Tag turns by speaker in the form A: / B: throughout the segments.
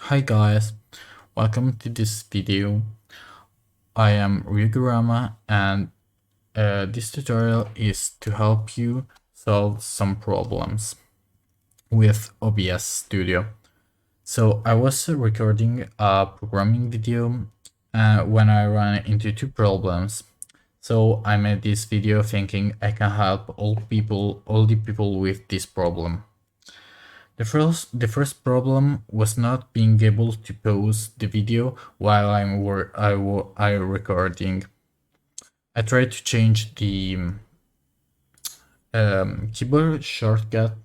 A: Hi guys, welcome to this video. I am Ryugurama and this tutorial is to help you solve some problems with OBS Studio. So I was recording a programming video when I ran into two problems. So I made this video thinking I can help all the people with this problem. The first problem was not being able to pause the video while I recording. I tried to change the keyboard shortcut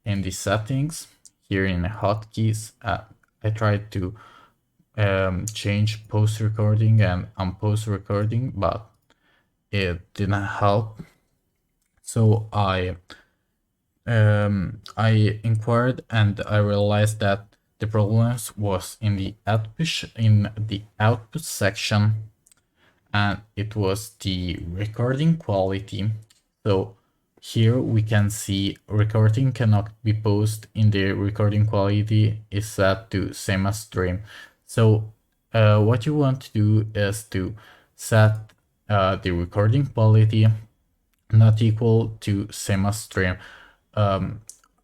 A: in the settings here in hotkeys. I tried to change post recording and unpause recording, but it didn't help. So I inquired and I realized that the problems was in the output section, and it was the recording quality. So here we can see recording cannot be paused in the recording quality is set to same as stream. So what you want to do is to set the recording quality not equal to same as stream.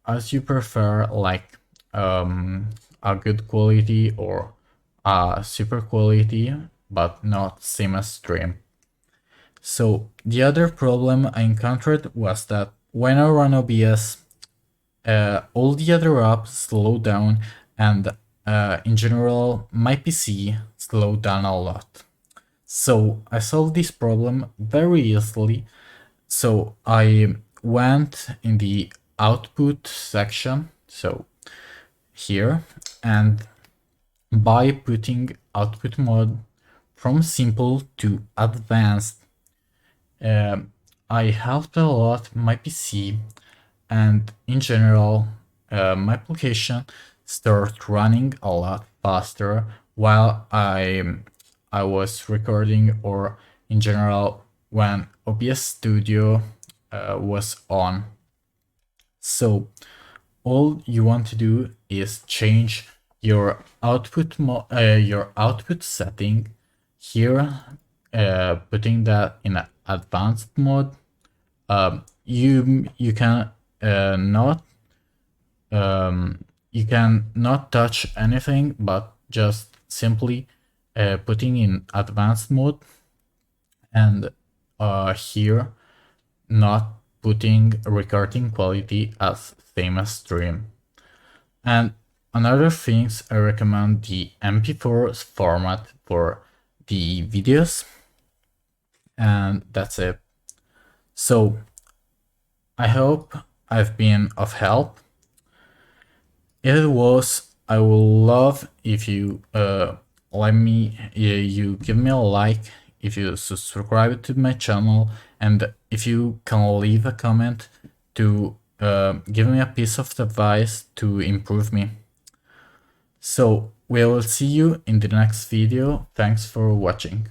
A: As you prefer, like a good quality or a super quality, but not same as stream. So the other problem I encountered was that when I run OBS, all the other apps slow down, and in general my PC slowed down a lot. So I solved this problem very easily. So I went in the output section, so here, and by putting output mode from simple to advanced, I helped a lot my PC, and in general my application started running a lot faster while I was recording, or in general when OBS Studio was on. So all you want to do is change your output setting here, putting that in advanced mode. You can not touch anything, but just simply putting in advanced mode, and here not putting recording quality as same as stream. And another things, I recommend the MP4 format for the videos, and that's it. So I hope I've been of help. If it was, I will love if you you give me a like, if you subscribe to my channel, and if you can leave a comment to give me a piece of advice to improve me. So we will see you in the next video. Thanks for watching.